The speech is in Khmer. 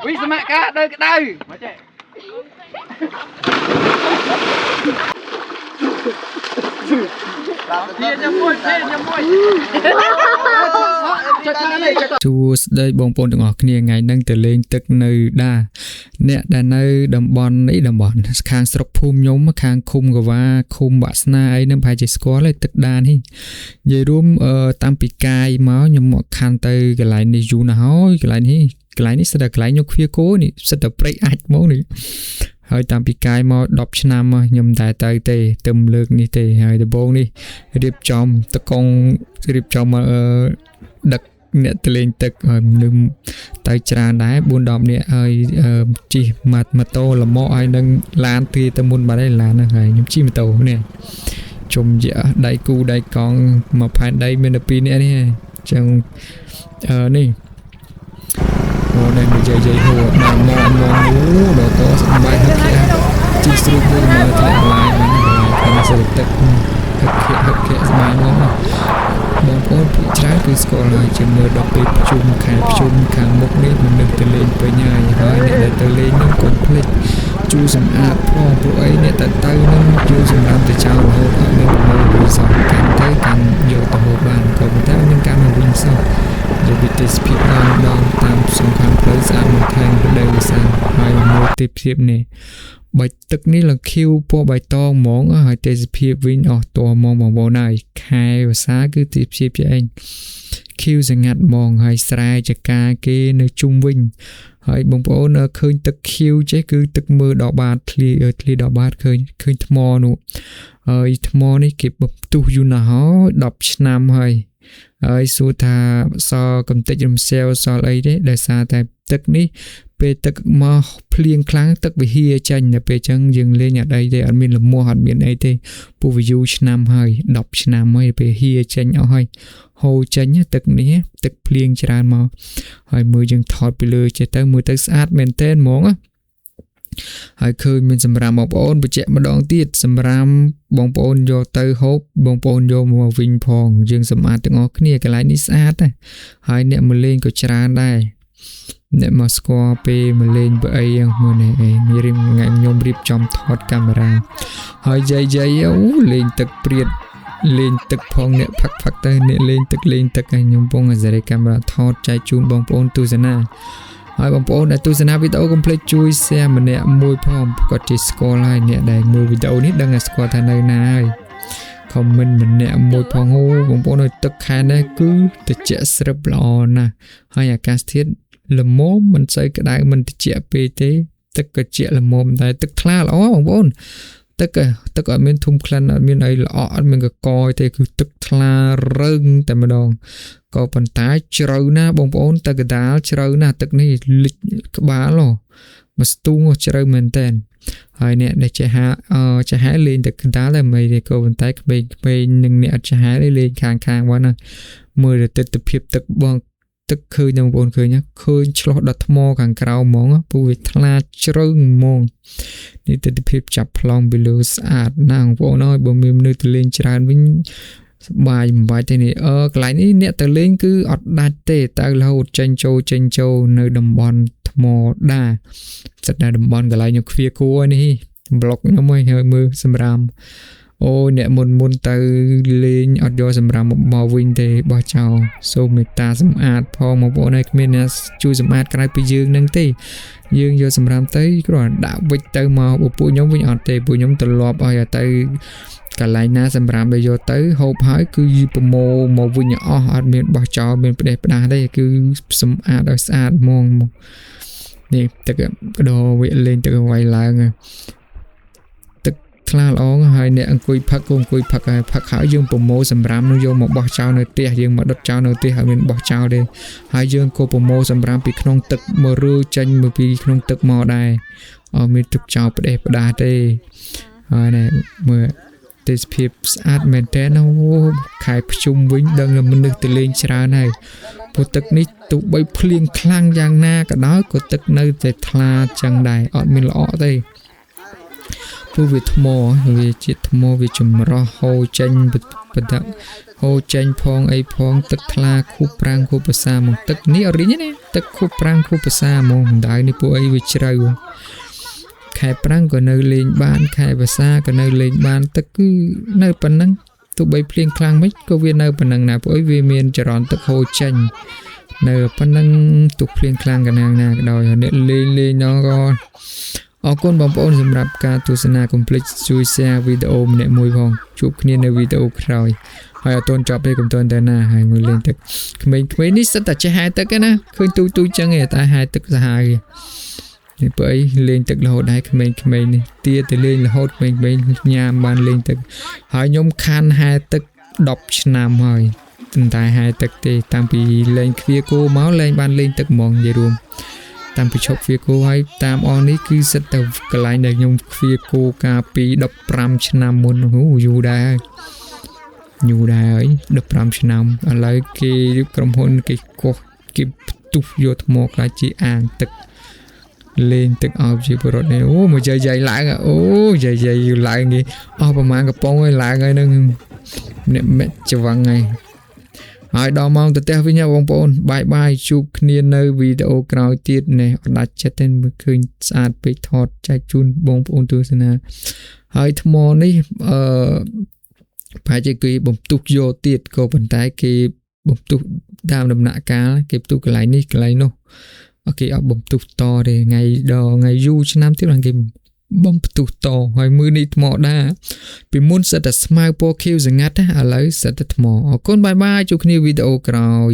วิสมัครcá đời cái đây chú đây bông bồnទាំងអស់គ្នាថ្ងៃហ្នឹងទៅលេងទឹកនៅដាអ្នកដែលនៅតំបន់នេះតំបន់ខាងស្រុកភូមិខ្ញុំខាងឃុំកវ៉ាឃុំបាក់ស្នាអីហ្នឹងប្រហែលជាស្គាល់ទេទឹកដានេះនិយាយរួមតាំងពីកាយមកខ្ញុំមកខាន់ទៅកន្លែងនេះយូរណាស់ហើយកន្លែងនេះស្ទើរតែកន្លែងខ្ញុំឃ្វាគោនេះស្ទើរតែព្រៃអាចមកនេះហើយតាមពីកាយមក10ឆ្នាំខ្ញុំតែទៅទេទឹមលើកនេះទេហើយដំបូងនេះរៀបចំតកងរៀបចំដឹកអ្នកទៅលេងទឹកហើយនឹមទៅច្រើនដែរ 4-10 នាក់ហើយជិះម៉ូតូលម៉ោហើយនឹងឡានទីទៅមុនបាត់ហើយឡានហ្នឹងហើយខ្ញុំជិះម៉ូតូនេះជុំជាដៃគូដៃកង់មកផែនដីមានតែ2នាក់នេះអញ្ចឹងនេះអូនេះនិយាយហួរដល់មកដល់តស្បាយហឹកជីស្រួលមួយមកថ្លៃឡាយហ្នឹងខាងសិលទឹកហឹកស្បាយមកបងប្អូនผู้ច្រើនគឺស្គាល់ហើយជាមើលដល់ពេលប្រជុំខែប្រជុំខាងមុខនេះមនុស្សទៅលេងពេញហើយអ្នកដែលទៅលេងនឹងកុំភ្លេចជួសម្អាតផងព្រោះអីអ្នកទៅនឹងជួសម្រាប់ទៅចោលរហូតអត់មានប្រមូលវិស័យកាន់ទៅកាន់យកទៅហូបបានក៏ប៉ុន្តែមានការមកវិញសោះយកវិទេសភាពដល់តាមសង្ខារផ្លូវស្អាតមកខាងរដូវវស្សាហើយមួយទេពភាពនេះបើទឹកនេះឡើងខៀវពណ៌បៃតងហ្មងហើយទេសភាពវិញអស់តហ្មងបងប្អូនហើយខែវស្សាគឺទេសភាពជាឯងខៀវស្ងាត់ហ្មងហើយស្រែចកាគេនៅជុំវិញហើយបងប្អូនឃើញទឹកខៀវចេះគឺទឹកមើលដល់បាតធ្លាដល់បាតឃើញថ្មនោះហើយថ្មនេះគេបផ្ទុះយូរណាស់ហើយ10ឆ្នាំហើយសួរថាសកំតិចរំសាវសល់អីទេដោយសារតែទឹកនេះពេលទឹកមកភ្លៀងខ្លាំងទឹកវាហៀចាញ់តែពេលអញ្ចឹងយើងលេងអត់អីទេអត់មានលមាស់អត់មានអីទេពូវាយូរឆ្នាំហើយ10ឆ្នាំហើយពេលហៀចាញ់អស់ហើយហូរចេញទឹកនេះទឹកភ្លៀងច្រើនមកហើយមើលយើងថតពីលើចេះទៅមើលទៅស្អាតមែនទែនហ្មងហើយឃើញមានសម្រាប់បងប្អូនបញ្ជាក់ម្ដងទៀតសម្រាប់បងប្អូនយកទៅហូបបងប្អូនយកមកវិញផងយើងសម្អាតទាំងអស់គ្នាកន្លែងនេះស្អាតហើយអ្នកមកលេងក៏ច្រើនដែរអ្នកមកស្គាល់ពេលមកលេងបើអីមើលនេះរៀងថ្ងៃខ្ញុំរៀបចំថតកាមេរ៉ាហើយយាយអូលេងទឹកព្រាតលេងទឹកផងអ្នកផឹកទៅអ្នកលេងទឹកហើយខ្ញុំពងអាសេរីកាមេរ៉ាថតចែកជូនបងប្អូនទស្សនាហើយបងប្អូនដែលទស្សនាវីដេអូកុំភ្លេចជួយ share ម្នាក់មួយផងគាត់ជាស្គាល់ហើយអ្នកដែលមើលវីដេអូនេះដឹងថាស្គាល់ថានៅណាហើយ comment ម្នាក់មួយផងបងប្អូនឲ្យទឹកខែនេះគឺត្រជាក់ស្រឹបល្អណាស់ហើយអាកាសធាតុល្មមមិនសូវក្តៅមិនត្រជាក់ពេកទេទឹកក៏ជាក់ល្មមដែរទឹកថ្លាល្អបងប្អូនទឹកអត់មានធុំក្លិនអត់មានអីល្អអត់មានកកយទេគឺទឹកថ្លារើងតែម្ដងក៏ប៉ុន្តែជ្រៅណាស់បងប្អូនទឹកកដាលជ្រៅណាស់ទឹកនេះលិចក្បាលមកស្ទូងជ្រៅមែនតើហើយអ្នកដែលចេះលេងទឹកកដាលតែមិនទេក៏ប៉ុន្តែក្មេងនឹងអ្នកអត់ចេះលេងខាងបានណាមើលទិដ្ឋភាពទឹកបងទឹកឃើញបងប្អូនឃើញឆ្លោះដល់ថ្មខាងក្រៅហ្មងពូវាថ្លាជ្រៅហ្មងនេះទិដ្ឋភាពចាប់ប្លង់ពីលើស្អាតណាស់បងប្អូនហើយបើមានមនុស្សទៅលេងច្រើនវិញសប្បាយមិនបាច់ទេនេះកន្លែងនេះអ្នកទៅលេងគឺអត់ដាច់ទេទៅរហូតចេញចូលនៅតំបន់ថ្មដាសិតតែតំបន់កន្លែងខ្ញុំឃ្វាគួរនេះប្លុកខ្ញុំហើយមើលសម្រាមអូអ្នកមុនទៅលេងអត់យកសម្រាប់មកវិញទេបោះចោលសូមមេត្តាសម្អាតផងបងប្អូនហើយគ្មានអ្នកជួយសម្អាតក្រៅពីយើងនឹងទេយើងយកសម្រាប់ទៅគ្រាន់ដាក់វិចទៅមកពួកខ្ញុំវិញអត់ទេពួកខ្ញុំទៅលាប់ឲ្យទៅកន្លែងណាសម្រាប់ឲ្យយកទៅហូបហើយគឺប្រមូលមកវិញអស់អត់មានបោះចោលមានផ្ដេសផ្ដាសទេគឺសម្អាតឲ្យស្អាតហ្មងនេះទឹកកដោវាលេងទឹកវាយឡើងថ្លាល្អហើយអ្នកអង្គុយផឹកក៏អង្គុយផឹកហើយផឹកហើយយើងប្រមូលសម្រាប់នោះយកមកបោះចោលនៅផ្ទះយើងមកដុតចោលនៅផ្ទះហើយមានបោះចោលទេហើយយើងក៏ប្រមូលសម្រាប់ពីក្នុងទឹកមករើចេញមកពីក្នុងទឹកមកដែរអត់មានទឹកចោលផ្ដេសផ្ដាសទេហើយណែមើលទេសភាពស្អាតមែនតើខែភ្ជុំវិញដឹងថាមនុស្សទៅលេងច្រើនហើយព្រោះទឹកនេះទោះបីភ្លៀងខ្លាំងយ៉ាងណាក៏ដោយក៏ទឹកនៅតែថ្លាចឹងដែរអត់មានល្អទេ ព្រោះវាថ្មវាជាថ្មវាចម្រោះហូរចេញបន្តហូរចេញផងអីផងទឹកថ្លាខូបប្រាំងខូបភាសាមកទឹកនេះអរិញណាទឹកខូបប្រាំងខូបភាសាមកដៅនេះពួកអីវាជ្រៅខែប្រាំងក៏នៅលេងបានខែភាសាក៏នៅលេងបានទឹកគឺនៅប៉ុណ្ណឹងទោះបីភ្លៀងខ្លាំងមិនក៏វានៅប៉ុណ្ណឹងណាពួកអីវាមានចរន្តទឹកហូរចេញនៅប៉ុណ្ណឹងទោះភ្លៀងខ្លាំងក៏ណាក៏ដោយអ្នកលេងនោះក៏អរគុណបងប្អូនសម្រាប់ការទស្សនាកុំភ្លេចជួយ share វីដេអូម្នាក់មួយផងជួបគ្នានៅវីដេអូក្រោយហើយអត់ទាន់ចប់ទេកុំទាន់ទៅណាហើយមួយលេងទឹកក្មេងៗនេះសិតតែចេះហែទឹកណាឃើញទូចឹងឯងតែហែទឹកសាហាវនេះបើអីលេងទឹករហូតដែរក្មេងៗនេះទាទៅលេងរហូតក្មេងៗញ៉ាំបានលេងទឹកហើយខ្ញុំខានហែទឹក10ឆ្នាំហើយតែហែទឹកទេតាំងពីលេងឃ្វាគោមកលេងបានលេងទឹកហ្មងនិយាយរួមតាមពីឈប់ឃ្វាគោហើយតាមអស់នេះគឺសិតតែកន្លែងដែលខ្ញុំឃ្វាគោកាលពី15ឆ្នាំមុនយូរដែរហើយ15ឆ្នាំឥឡូវគេក្រុមហ៊ុនគេកោះគេផ្ទុះយកថ្មខ្លាចជាអាងទឹកលេងទឹកអោបជាបរិបទនេះមកយាយឡើងយាយឡើងនេះអស់ប្រហែលកំប៉ុងហើយឡើងហើយនឹងអ្នកមេច្វាំងហើយហើយដល់ម៉ោងទៅផ្ទះវិញបងប្អូនបាយជួបគ្នានៅវីដេអូក្រោយទៀតនេះអត់ដាច់ចិត្តទេមើលឃើញស្អាតពេកថតចែកជូនបងប្អូនទស្សនាហើយថ្មនេះប្រហែលជាគេបំទុះយកទៀតក៏ប៉ុន្តែគេបំទុះតាមដំណាក់កាលគេផ្ទុះកន្លែងនេះកន្លែងនោះគេអត់បំទុះតទេថ្ងៃយូរឆ្នាំទៀតគេបំផ្ទុះតហើយมือនេះថ្មដែរពីមុនសិតតែស្មៅពណ៌ខៀវសង្ងាត់ឥឡូវសិតតែថ្មអរគុណបាយជួបគ្នាវីដេអូក្រោយ